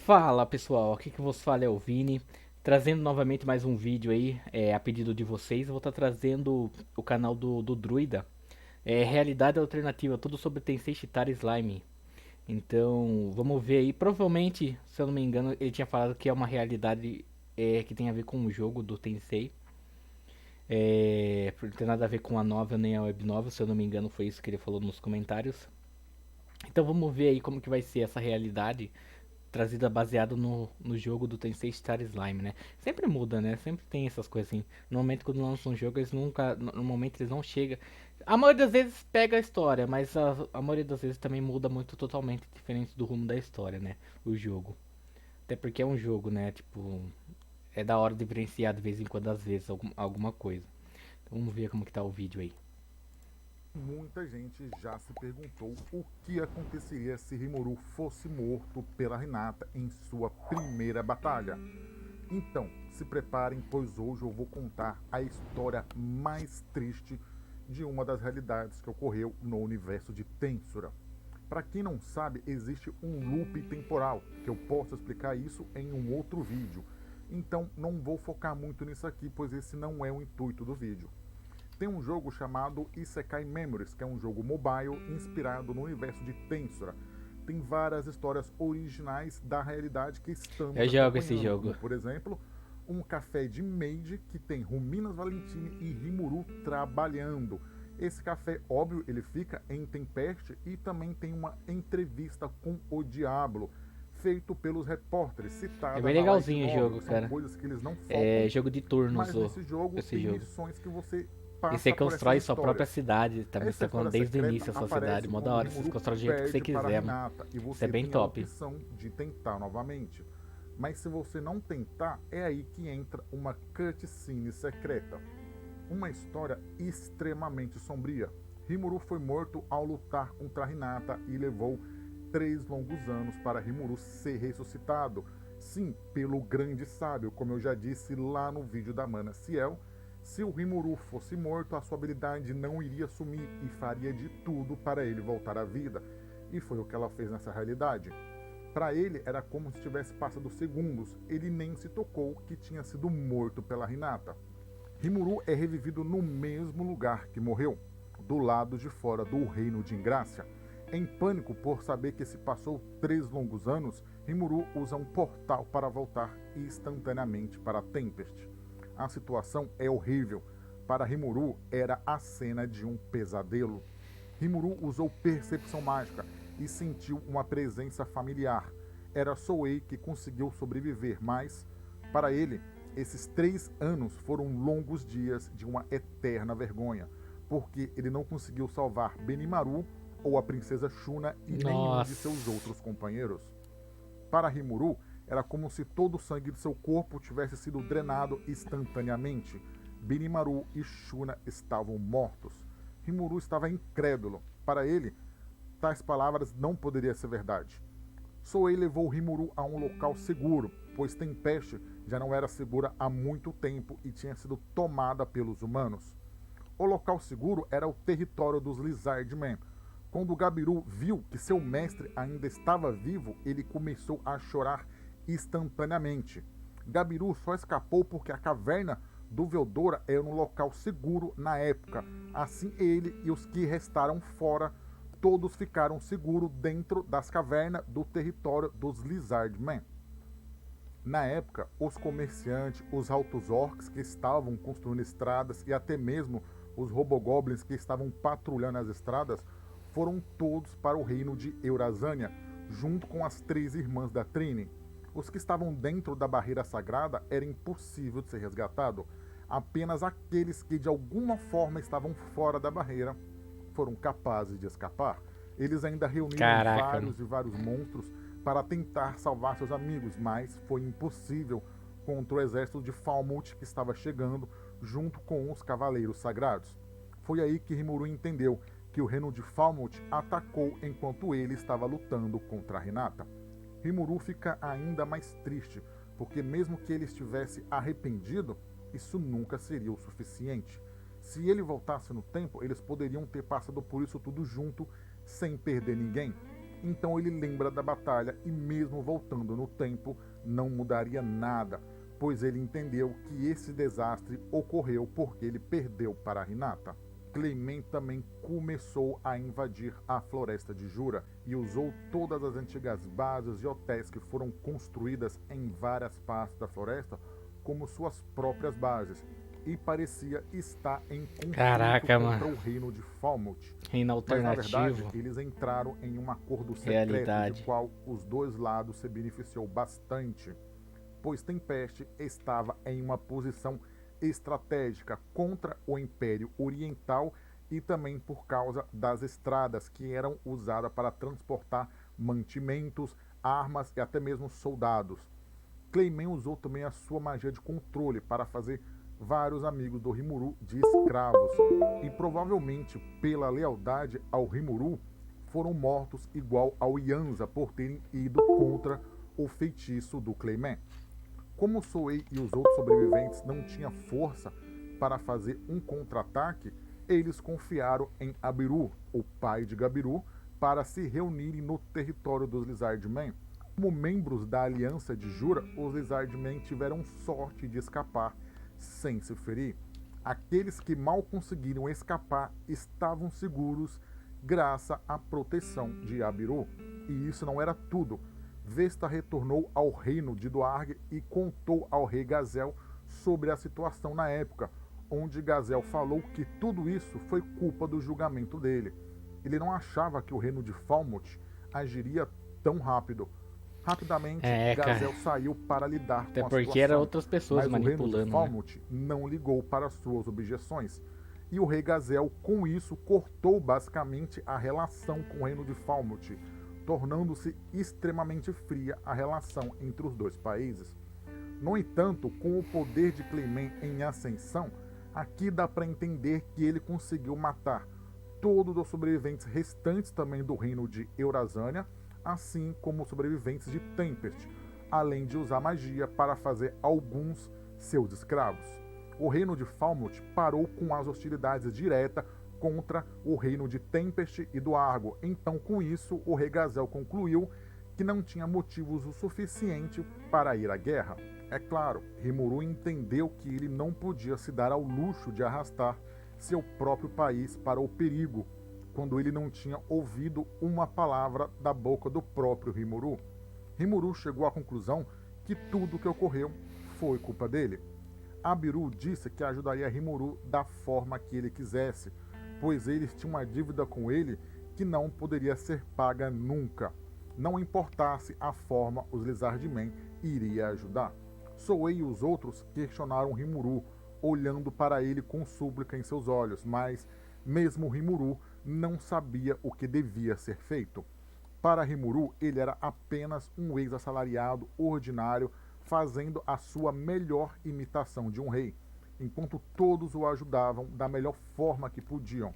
Fala pessoal, aqui que vos fala é o Vini, trazendo novamente mais um vídeo aí, a pedido de vocês. Eu vou estar trazendo o canal do Druida, realidade alternativa, tudo sobre Tensei Shitara Slime. Então, vamos ver aí. Provavelmente, se eu não me engano, ele tinha falado que é uma realidade que tem a ver com o jogo do Tensei. Não tem nada a ver com a novel nem a web novel, se eu não me engano, foi isso que ele falou nos comentários. Então, vamos ver aí como que vai ser essa realidade trazida baseado no jogo do Tensei Star Slime, né? Sempre muda, né? Sempre tem essas coisas assim. Normalmente quando lançam um jogo, eles nunca. Normalmente eles não chegam. A maioria das vezes pega a história, mas a maioria das vezes também muda muito totalmente diferente do rumo da história, né? O jogo. Até porque é um jogo, né? Tipo, é da hora diferenciar de vez em quando, às vezes, alguma coisa. Então vamos ver como que tá o vídeo aí. Muita gente já se perguntou o que aconteceria se Rimuru fosse morto pela Hinata em sua primeira batalha. Então, se preparem, pois hoje eu vou contar a história mais triste de uma das realidades que ocorreu no universo de Tensura. Para quem não sabe, existe um loop temporal, que eu posso explicar isso em um outro vídeo. Então, não vou focar muito nisso aqui, pois esse não é o intuito do vídeo. Tem um jogo chamado Isekai Memories, que é um jogo mobile inspirado no universo de Tensura. Tem várias histórias originais da realidade que Eu estamos jogo esse acompanhando, jogo. como por exemplo, um café de Meiji que tem Ruminas Valentine e Rimuru trabalhando. Esse café, óbvio, ele fica em Tempeste e também tem uma entrevista com o Diablo, feito pelos repórteres, É citada bem na Light legalzinho o Novel. jogo, São cara. coisas que eles não É focam, jogo de turnos, mas nesse jogo esse tem jogo. missões que você E você passa por essas constrói sua própria histórias. cidade, tá Essa mostrando história desde o secreta início a sua cidade, aparece mó da quando hora, você Rimuru constrói do jeito que você perde para quiser, mano. Hinata e Isso é você bem tem a top. opção de tentar novamente. Mas se você não tentar, é aí que entra uma cutscene secreta. Uma história extremamente sombria. Rimuru foi morto ao lutar contra Hinata e levou 3 longos anos para Rimuru ser ressuscitado. Sim, pelo grande sábio, como eu já disse lá no vídeo da Mana Ciel. Se o Rimuru fosse morto, a sua habilidade não iria sumir e faria de tudo para ele voltar à vida. E foi o que ela fez nessa realidade. Para ele era como se tivesse passado segundos, ele nem se tocou que tinha sido morto pela Hinata. Rimuru é revivido no mesmo lugar que morreu, do lado de fora do reino de Ingrácia. Em pânico por saber que se passou 3 longos anos, Rimuru usa um portal para voltar instantaneamente para Tempest. A situação é horrível. Para Rimuru era a cena de um pesadelo. Rimuru usou percepção mágica e sentiu uma presença familiar. Era Soei que conseguiu sobreviver, mas, para ele, esses 3 anos foram longos dias de uma eterna vergonha, porque ele não conseguiu salvar Benimaru ou a princesa Shuna e nenhum de seus Nossa. outros companheiros. Para Rimuru, era como se todo o sangue de seu corpo tivesse sido drenado instantaneamente. Benimaru e Shuna estavam mortos. Rimuru estava incrédulo. Para ele, tais palavras não poderiam ser verdade. Soei levou Rimuru a um local seguro, pois Tempeste já não era segura há muito tempo e tinha sido tomada pelos humanos. O local seguro era o território dos Lizardmen. Quando Gabiru viu que seu mestre ainda estava vivo, ele começou a chorar instantaneamente. Gabiru só escapou porque a caverna do Veldora era um local seguro na época. Assim ele e os que restaram fora, todos ficaram seguros dentro das cavernas do território dos Lizardmen. Na época, os comerciantes, os altos orcs que estavam construindo estradas e até mesmo os robogoblins que estavam patrulhando as estradas foram todos para o reino de Eurasânia, junto com as 3 irmãs da Trine. Os que estavam dentro da barreira sagrada era impossível de ser resgatado. Apenas aqueles que de alguma forma estavam fora da barreira foram capazes de escapar. Eles ainda reuniram Caraca, mano. vários e vários monstros para tentar salvar seus amigos, mas foi impossível contra o exército de Falmouth que estava chegando junto com os cavaleiros sagrados. Foi aí que Rimuru entendeu que o reino de Falmouth atacou enquanto ele estava lutando contra Renata. Rimuru fica ainda mais triste, porque mesmo que ele estivesse arrependido, isso nunca seria o suficiente. Se ele voltasse no tempo, eles poderiam ter passado por isso tudo junto, sem perder ninguém. Então ele lembra da batalha e, mesmo voltando no tempo, não mudaria nada, pois ele entendeu que esse desastre ocorreu porque ele perdeu para Hinata. Clement também começou a invadir a floresta de Jura e usou todas as antigas bases de hotéis que foram construídas em várias partes da floresta como suas próprias bases, e parecia estar em conflito Caraca, contra mano. o reino de Falmouth. Reino Mas na verdade, alternativo. eles entraram em um acordo secreto Realidade. de qual os dois lados se beneficiou bastante, pois Tempest estava em uma posição estratégica contra o Império Oriental e também por causa das estradas que eram usadas para transportar mantimentos, armas e até mesmo soldados. Clement usou também a sua magia de controle para fazer vários amigos do Rimuru de escravos, e provavelmente pela lealdade ao Rimuru foram mortos igual ao Yanza por terem ido contra o feitiço do Clement. Como Souei e os outros sobreviventes não tinham força para fazer um contra-ataque, eles confiaram em Abiru, o pai de Gabiru, para se reunirem no território dos Lizardmen. Como membros da Aliança de Jura, os Lizardmen tiveram sorte de escapar sem se ferir. Aqueles que mal conseguiram escapar estavam seguros graças à proteção de Abiru. E isso não era tudo. Vesta retornou ao reino de Doarg e contou ao rei Gazel sobre a situação na época, onde Gazel falou que tudo isso foi culpa do julgamento dele. Ele não achava que o reino de Falmouth agiria tão rápido. Rapidamente, Gazel saiu para lidar Até com a porque situação, eram outras pessoas mas o reino manipulando, de né? Falmouth não ligou para suas objeções. E o rei Gazel, com isso, cortou basicamente a relação com o reino de Falmouth, tornando-se extremamente fria a relação entre os dois países. No entanto, com o poder de Clement em ascensão, aqui dá para entender que ele conseguiu matar todos os sobreviventes restantes também do reino de Eurasânia, assim como os sobreviventes de Tempest, além de usar magia para fazer alguns seus escravos. O reino de Falmouth parou com as hostilidades diretas contra o reino de Tempest e do Argo. Então, com isso, o rei Gazel concluiu que não tinha motivos o suficiente para ir à guerra. É claro, Rimuru entendeu que ele não podia se dar ao luxo de arrastar seu próprio país para o perigo, quando ele não tinha ouvido uma palavra da boca do próprio Rimuru. Rimuru chegou à conclusão que tudo o que ocorreu foi culpa dele. Abiru disse que ajudaria Rimuru da forma que ele quisesse, pois eles tinham uma dívida com ele que não poderia ser paga nunca. Não importasse a forma, os Lizardmen iria ajudar. Souei e os outros questionaram Rimuru, olhando para ele com súplica em seus olhos, mas mesmo Rimuru não sabia o que devia ser feito. Para Rimuru, ele era apenas um ex-assalariado ordinário fazendo a sua melhor imitação de um rei, enquanto todos o ajudavam da melhor forma que podiam.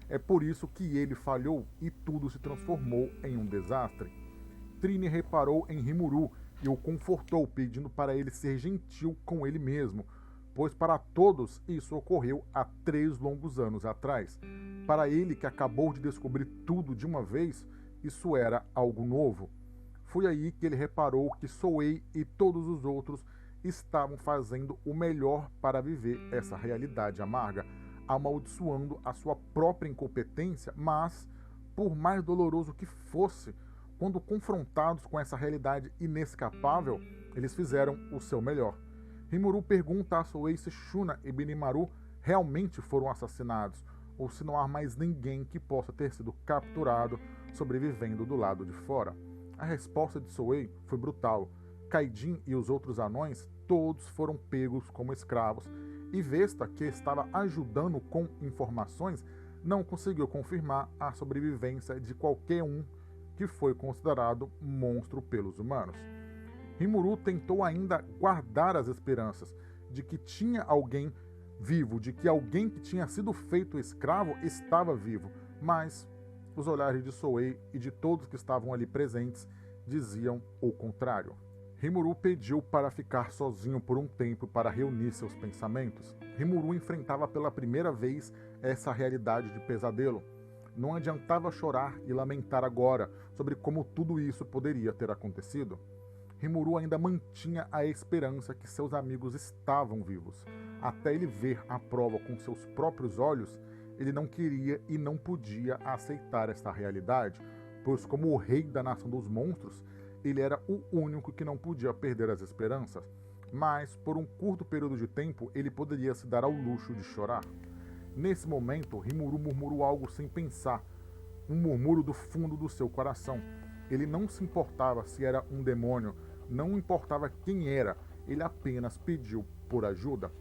É por isso que ele falhou e tudo se transformou em um desastre. Trine reparou em Rimuru e o confortou, pedindo para ele ser gentil com ele mesmo, pois para todos isso ocorreu há 3 longos anos atrás. Para ele, que acabou de descobrir tudo de uma vez, isso era algo novo. Foi aí que ele reparou que Souei e todos os outros estavam fazendo o melhor para viver essa realidade amarga, amaldiçoando a sua própria incompetência, mas, por mais doloroso que fosse, quando confrontados com essa realidade inescapável, eles fizeram o seu melhor. Rimuru pergunta a Souei se Shuna e Benimaru realmente foram assassinados, ou se não há mais ninguém que possa ter sido capturado sobrevivendo do lado de fora. A resposta de Souei foi brutal. Kaidin e os outros anões todos foram pegos como escravos, e Vesta, que estava ajudando com informações, não conseguiu confirmar a sobrevivência de qualquer um que foi considerado monstro pelos humanos. Rimuru tentou ainda guardar as esperanças de que tinha alguém vivo, de que alguém que tinha sido feito escravo estava vivo, mas os olhares de Souei e de todos que estavam ali presentes diziam o contrário. Rimuru pediu para ficar sozinho por um tempo para reunir seus pensamentos. Rimuru enfrentava pela primeira vez essa realidade de pesadelo. Não adiantava chorar e lamentar agora sobre como tudo isso poderia ter acontecido. Rimuru ainda mantinha a esperança que seus amigos estavam vivos. Até ele ver a prova com seus próprios olhos, ele não queria e não podia aceitar esta realidade, pois como o rei da nação dos monstros, ele era o único que não podia perder as esperanças. Mas, por um curto período de tempo, ele poderia se dar ao luxo de chorar. Nesse momento, Rimuru murmurou algo sem pensar, um murmúrio do fundo do seu coração. Ele não se importava se era um demônio, não importava quem era, ele apenas pediu por ajuda.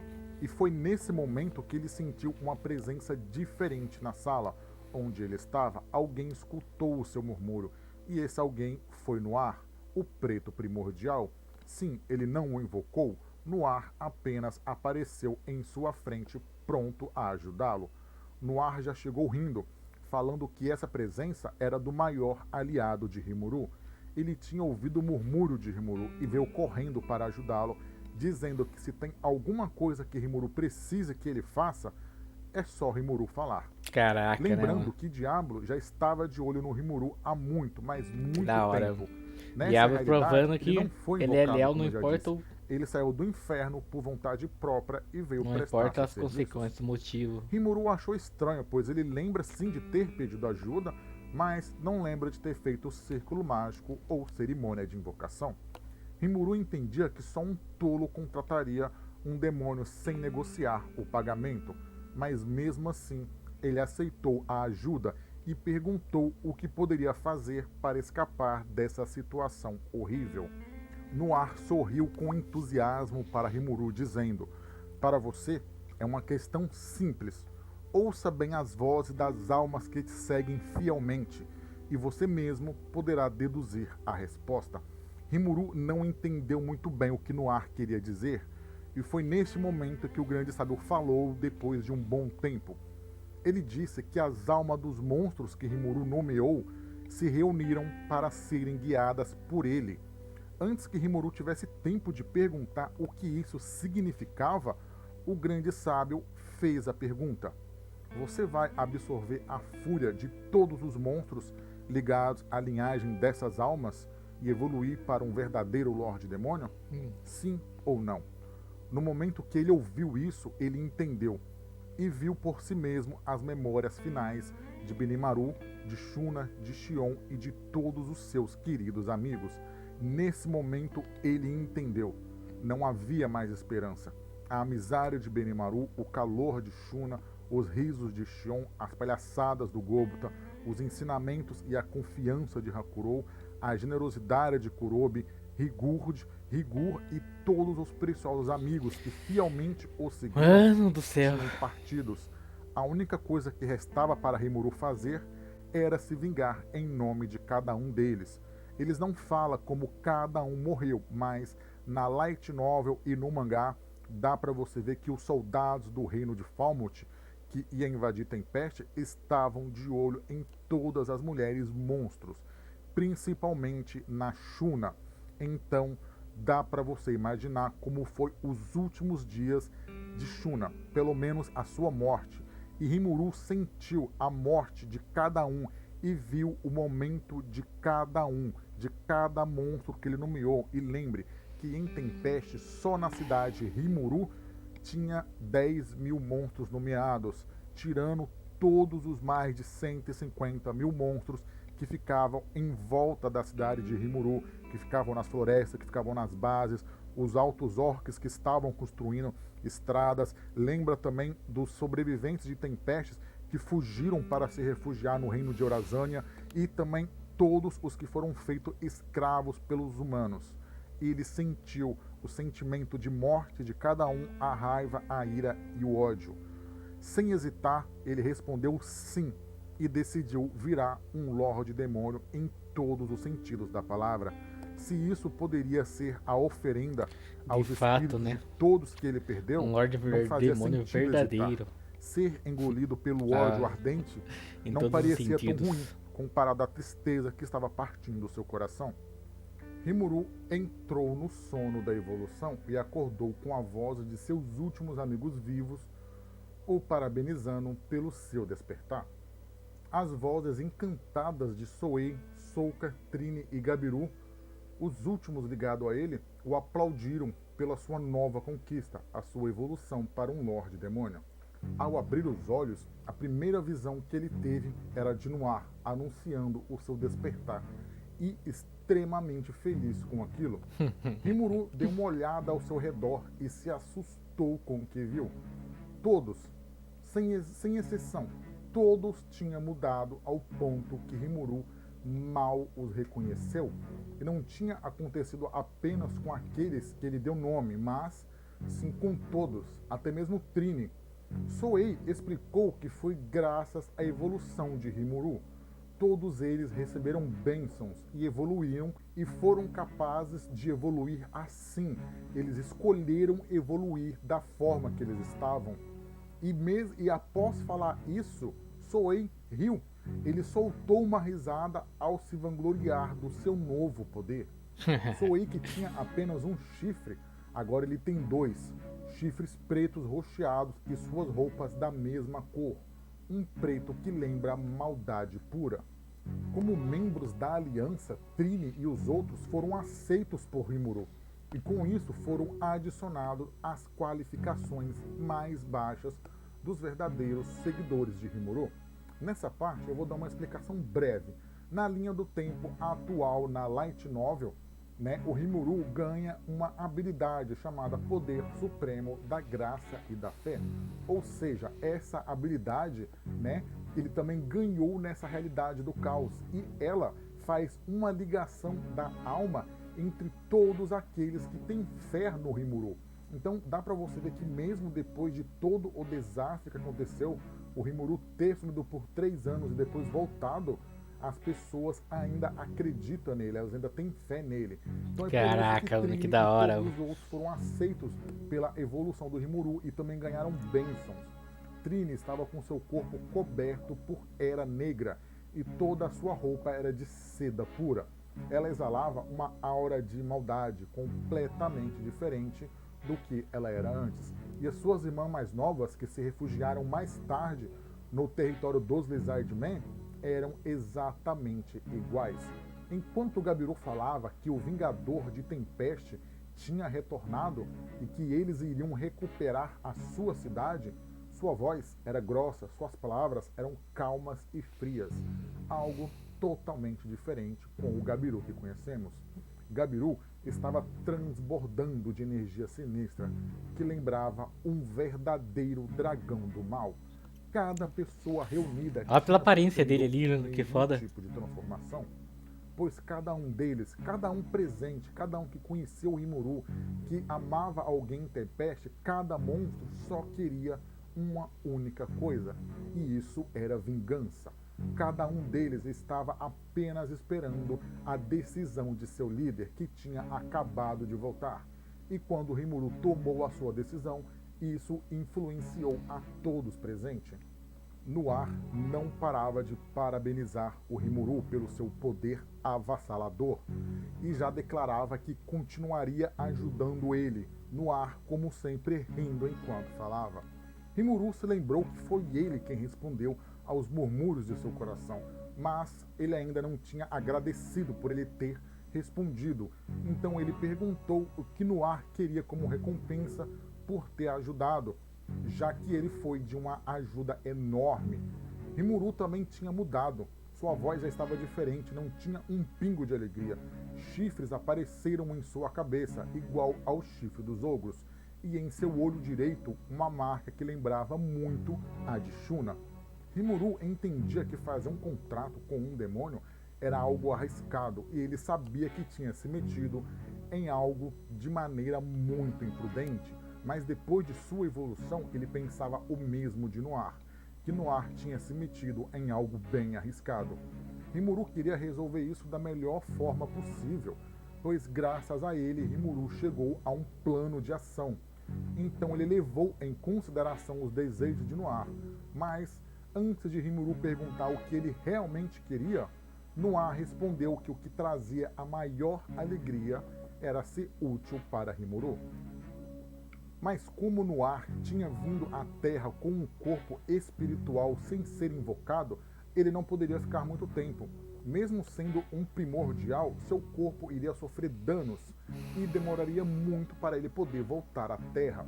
E foi nesse momento que ele sentiu uma presença diferente na sala onde ele estava. Alguém escutou o seu murmúrio, e esse alguém foi Noir, o preto primordial. Sim, ele não o invocou, Noir apenas apareceu em sua frente, pronto a ajudá-lo. Noir já chegou rindo, falando que essa presença era do maior aliado de Rimuru. Ele tinha ouvido o murmúrio de Rimuru e veio correndo para ajudá-lo, dizendo que se tem alguma coisa que Rimuru precise que ele faça, é só Rimuru falar. Caraca, Lembrando né? que Diablo já estava de olho no Rimuru há muito, mas muito Da hora. tempo. Nessa Diabo realidade, provando ele que não foi ele é invocado, leal, como não eu já importa, disse. Ele saiu do inferno por vontade própria e veio não prestar importa seus as serviços. consequências, o motivo. Rimuru achou estranho, pois ele lembra sim de ter pedido ajuda, mas não lembra de ter feito o círculo mágico ou cerimônia de invocação. Rimuru entendia que só um tolo contrataria um demônio sem negociar o pagamento, mas mesmo assim ele aceitou a ajuda e perguntou o que poderia fazer para escapar dessa situação horrível. Noir sorriu com entusiasmo para Rimuru, dizendo: "Para você é uma questão simples. Ouça bem as vozes das almas que te seguem fielmente, e você mesmo poderá deduzir a resposta." Rimuru não entendeu muito bem o que Noir queria dizer, e foi neste momento que o grande sábio falou depois de um bom tempo. Ele disse que as almas dos monstros que Rimuru nomeou se reuniram para serem guiadas por ele. Antes que Rimuru tivesse tempo de perguntar o que isso significava, o grande sábio fez a pergunta: "Você vai absorver a fúria de todos os monstros ligados à linhagem dessas almas e evoluir para um verdadeiro Lorde Demônio? Sim ou não?" No momento que ele ouviu isso, ele entendeu e viu por si mesmo as memórias finais de Benimaru, de Shuna, de Xion e de todos os seus queridos amigos. Nesse momento ele entendeu. Não havia mais esperança. A amizade de Benimaru, o calor de Shuna, os risos de Xion, as palhaçadas do Gobta, os ensinamentos e a confiança de Hakurou, a generosidade de Kurobe, Rigur e todos os preciosos amigos que fielmente o seguiam Mano do céu. tinham partidos. A única coisa que restava para Rimuru fazer era se vingar em nome de cada um deles. Eles não falam como cada um morreu, mas na light novel e no mangá dá para você ver que os soldados do reino de Falmouth, que ia invadir Tempeste, estavam de olho em todas as mulheres monstros, principalmente na Shuna. Então dá para você imaginar como foi os últimos dias de Shuna, pelo menos a sua morte. E Rimuru sentiu a morte de cada um e viu o momento de cada monstro que ele nomeou. E lembre que em Tempeste, só na cidade Rimuru, tinha 10.000 monstros nomeados, tirando todos os mais de 150.000 monstros que ficavam em volta da cidade de Rimuru, que ficavam nas florestas, que ficavam nas bases, os altos orcs que estavam construindo estradas. Lembra também dos sobreviventes de Tempestes que fugiram para se refugiar no reino de Eurazânia, e também todos os que foram feitos escravos pelos humanos. Ele sentiu o sentimento de morte de cada um, a raiva, a ira e o ódio. Sem hesitar, ele respondeu sim e decidiu virar um Lorde Demônio em todos os sentidos da palavra. Se isso poderia ser a oferenda aos espíritos né? de todos que ele perdeu, Um Lorde não fazia Demônio sentido verdadeiro. hesitar. Ser engolido pelo ódio ardente Em não todos os parecia tão sentidos. ruim comparado à tristeza que estava partindo o seu coração. Rimuru entrou no sono da evolução e acordou com a voz de seus últimos amigos vivos, o parabenizando pelo seu despertar. As vozes encantadas de Soei, Souka, Trine e Gabiru, os últimos ligados a ele, o aplaudiram pela sua nova conquista, a sua evolução para um Lorde Demônio. Ao abrir os olhos, a primeira visão que ele teve era de Noir, anunciando o seu despertar, e extremamente feliz com aquilo. Rimuru deu uma olhada ao seu redor e se assustou com o que viu. Todos, sem exceção, todos tinham mudado ao ponto que Rimuru mal os reconheceu. E não tinha acontecido apenas com aqueles que ele deu nome, mas sim com todos, até mesmo Trine. Soei explicou que foi graças à evolução de Rimuru. Todos eles receberam bênçãos e evoluíram e foram capazes de evoluir assim. Eles escolheram evoluir da forma que eles estavam. E após falar isso, Soei riu. Ele soltou uma risada ao se vangloriar do seu novo poder. Soei, que tinha apenas um chifre, agora ele tem dois. Chifres pretos rocheados e suas roupas da mesma cor. Um preto que lembra a maldade pura. Como membros da aliança, Trine e os outros foram aceitos por Rimuru. E com isso foram adicionados as qualificações mais baixas dos verdadeiros seguidores de Rimuru. Nessa parte eu vou dar uma explicação breve. Na linha do tempo atual, na Light Novel, o Rimuru ganha uma habilidade chamada Poder Supremo da Graça e da Fé. Ou seja, essa habilidade, ele também ganhou nessa realidade do caos. E ela faz uma ligação da alma entre todos aqueles que têm fé no Rimuru. Então dá para você ver que mesmo depois de todo o desastre que aconteceu, o Rimuru ter sumido por 3 anos e depois voltado, as pessoas ainda acreditam nele, elas ainda têm fé nele. Então, Caraca, que da hora. Todos os outros foram aceitos pela evolução do Rimuru e também ganharam bênçãos. Trine estava com seu corpo coberto por era negra e toda a sua roupa era de seda pura. Ela exalava uma aura de maldade completamente diferente do que ela era antes. E as suas irmãs mais novas, que se refugiaram mais tarde no território dos Lizardmen, eram exatamente iguais. Enquanto Gabiru falava que o Vingador de Tempeste tinha retornado e que eles iriam recuperar a sua cidade, sua voz era grossa, suas palavras eram calmas e frias. Algo totalmente diferente com o Gabiru que conhecemos. Gabiru estava transbordando de energia sinistra que lembrava um verdadeiro dragão do mal. Cada pessoa reunida... Olha pela aparência dele ali, que foda. Tipo de transformação, pois cada um deles, cada um presente, cada um que conheceu o Rimuru, que amava alguém em Tempeste, cada monstro só queria uma única coisa, e isso era vingança. Cada um deles estava apenas esperando a decisão de seu líder, que tinha acabado de voltar. E quando Rimuru tomou a sua decisão, isso influenciou a todos presentes. Noir não parava de parabenizar o Rimuru pelo seu poder avassalador e já declarava que continuaria ajudando ele, Noir, como sempre, rindo enquanto falava. Rimuru se lembrou que foi ele quem respondeu aos murmúrios de seu coração, mas ele ainda não tinha agradecido por ele ter respondido. Então ele perguntou o que Noir queria como recompensa por ter ajudado, já que ele foi de uma ajuda enorme. Rimuru também tinha mudado. Sua voz já estava diferente, não tinha um pingo de alegria. Chifres apareceram em sua cabeça, igual ao chifre dos ogros, e em seu olho direito uma marca que lembrava muito a de Shuna. Rimuru entendia que fazer um contrato com um demônio era algo arriscado e ele sabia que tinha se metido em algo de maneira muito imprudente, mas depois de sua evolução ele pensava o mesmo de Noir, que Noir tinha se metido em algo bem arriscado. Rimuru queria resolver isso da melhor forma possível, pois graças a ele Rimuru chegou a um plano de ação. Então ele levou em consideração os desejos de Noir, mas antes de Rimuru perguntar o que ele realmente queria, Noir respondeu que o que trazia a maior alegria era ser útil para Rimuru. Mas como Noir tinha vindo à Terra com um corpo espiritual sem ser invocado, ele não poderia ficar muito tempo. Mesmo sendo um primordial, seu corpo iria sofrer danos e demoraria muito para ele poder voltar à Terra.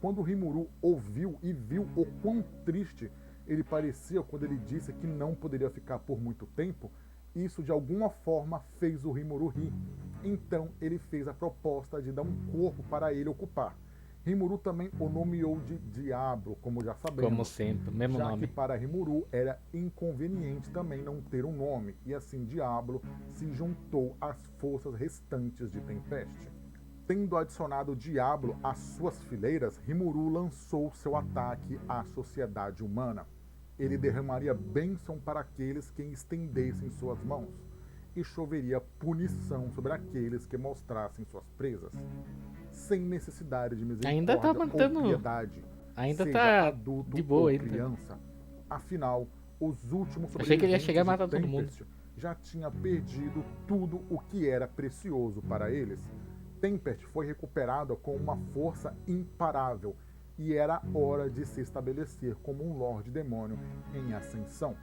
Quando Rimuru ouviu e viu o quão triste ele parecia quando ele disse que não poderia ficar por muito tempo, isso de alguma forma fez o Rimuru rir. Então ele fez a proposta de dar um corpo para ele ocupar. Rimuru também o nomeou de Diablo, como já Como sabemos, sempre, mesmo já que nome. para Rimuru era inconveniente também não ter um nome, e assim Diablo se juntou às forças restantes de Tempest. Tendo adicionado Diablo às suas fileiras, Rimuru lançou seu ataque à sociedade humana. Ele derramaria bênção para aqueles que estendessem suas mãos, e choveria punição sobre aqueles que mostrassem suas presas, sem necessidade de Ainda tá misericórdia ou mantendo. piedade, Ainda seja tá de adulto ou boa ainda. criança. Afinal, os últimos Achei que ele ia chegar e sobreviventes de matar todo mundo. Tempest já tinham perdido tudo o que era precioso para eles. Tempest foi recuperada com uma força imparável e era hora de se estabelecer como um Lorde Demônio em ascensão.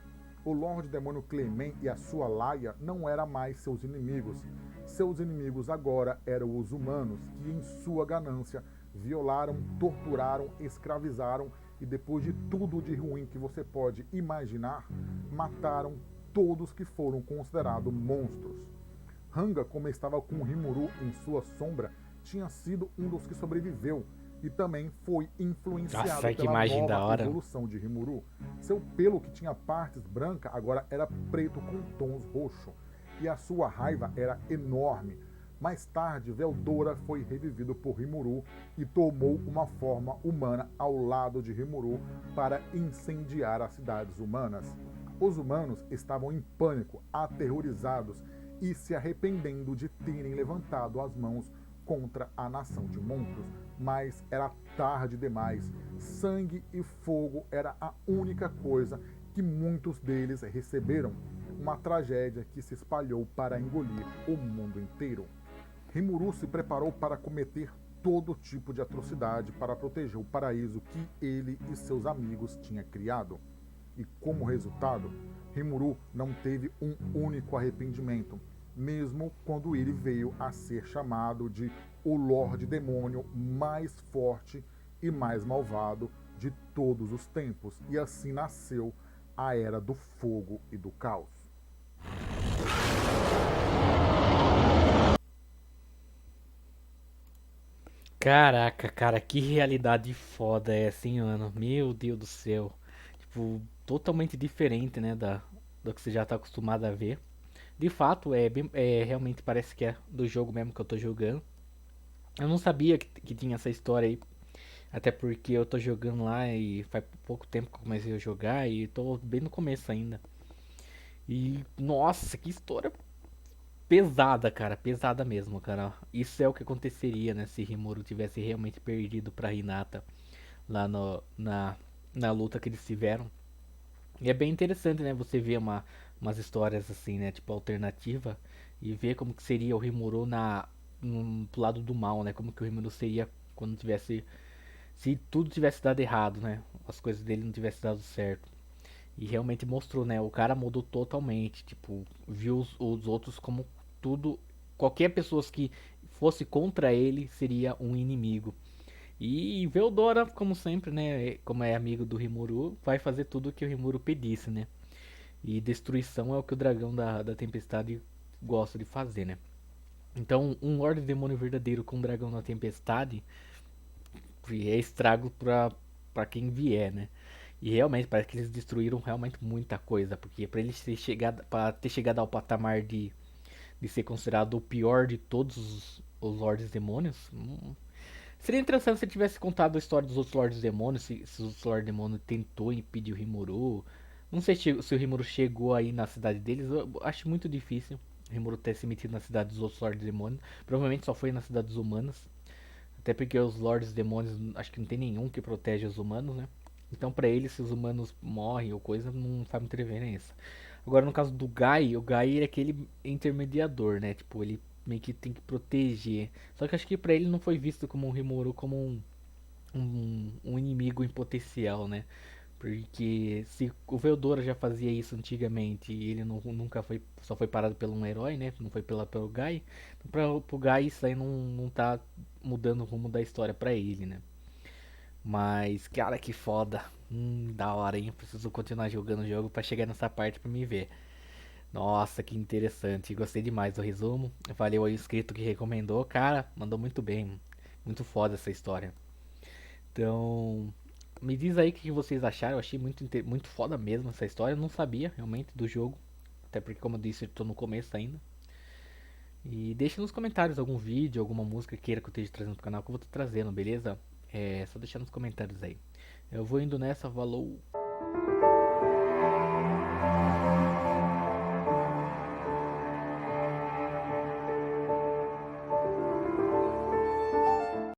O Lorde Demônio Clement e a sua Laia não eram mais seus inimigos. Seus inimigos agora eram os humanos, que em sua ganância violaram, torturaram, escravizaram e depois de tudo de ruim que você pode imaginar, mataram todos que foram considerados monstros. Hanga, como estava com Rimuru em sua sombra, tinha sido um dos que sobreviveu e também foi influenciado Nossa, que pela imagem da nova hora. evolução de Rimuru. Seu pelo, que tinha partes brancas, agora era preto com tons roxo, e a sua raiva era enorme. Mais tarde, Veldora foi revivido por Rimuru e tomou uma forma humana ao lado de Rimuru para incendiar as cidades humanas. Os humanos estavam em pânico, aterrorizados e se arrependendo de terem levantado as mãos contra a nação de monstros, mas era tarde demais. Sangue e fogo era a única coisa que muitos deles receberam, uma tragédia que se espalhou para engolir o mundo inteiro. Rimuru se preparou para cometer todo tipo de atrocidade para proteger o paraíso que ele e seus amigos tinham criado. E como resultado, Rimuru não teve um único arrependimento, mesmo quando ele veio a ser chamado de o Lorde Demônio mais forte e mais malvado de todos os tempos. E assim nasceu a Era do Fogo e do Caos. Caraca, cara, que realidade foda é essa, hein, mano? Meu Deus do céu. Tipo, totalmente diferente, né, do que você já tá acostumado a ver. De fato, realmente parece que é do jogo mesmo que eu tô jogando. Eu não sabia que tinha essa história aí, até porque eu tô jogando lá e faz pouco tempo que eu comecei a jogar e tô bem no começo ainda. E nossa, que história pesada, cara, pesada mesmo, cara. Isso é o que aconteceria, né, se Rimuru tivesse realmente perdido pra Hinata lá na luta que eles tiveram. E é bem interessante, né, você ver umas histórias assim, né, tipo alternativa e ver como que seria o Rimuru pro lado do mal, né, como que o Rimuru seria quando tivesse, se tudo tivesse dado errado, né, as coisas dele não tivessem dado certo. E realmente mostrou, né? O cara mudou totalmente. Tipo, viu os outros como tudo. Qualquer pessoa que fosse contra ele seria um inimigo. E Veldora, como sempre, né? Como é amigo do Rimuru, vai fazer tudo o que o Rimuru pedisse, né? E destruição é o que o dragão da tempestade gosta de fazer, né? Então, um Lorde Demônio verdadeiro com um dragão da tempestade é estrago pra quem vier, né? E realmente parece que eles destruíram realmente muita coisa, porque para eles ter chegado ao patamar de ser considerado o pior de todos os Lordes Demônios, seria interessante se ele tivesse contado a história dos outros Lordes Demônios, se os Lordes Demônios tentou impedir o Rimuru. Não sei se o Rimuru chegou aí na cidade deles, eu acho muito difícil o Rimuru ter se metido na cidade dos outros Lordes Demônios. Provavelmente só foi na cidade dos humanos. Até porque os Lordes Demônios, acho que não tem nenhum que protege os humanos, né? Então pra eles, se os humanos morrem ou coisa, não faz muita diferença. Agora no caso do Gai, o Gai é aquele intermediador, né? Tipo, ele meio que tem que proteger. Só que acho que pra ele não foi visto como um Rimuru como um inimigo em potencial, né? Porque se o Veldora já fazia isso antigamente e ele nunca foi, só foi parado por um herói, né? Não foi pelo Guy. Pro Guy isso aí não tá mudando o rumo da história pra ele, né? Mas, cara, que foda. Da hora, hein? Preciso continuar jogando o jogo pra chegar nessa parte pra me ver. Nossa, que interessante. Gostei demais do resumo. Valeu aí o inscrito que recomendou. Cara, mandou muito bem. Muito foda essa história. Então, me diz aí o que vocês acharam. Eu achei muito foda mesmo essa história. Eu não sabia realmente do jogo. Até porque, como eu disse, eu tô no começo ainda. E deixa nos comentários algum vídeo, alguma música queira que eu esteja trazendo pro canal que eu vou estar trazendo, beleza? É só deixar nos comentários aí. Eu vou indo nessa, falou.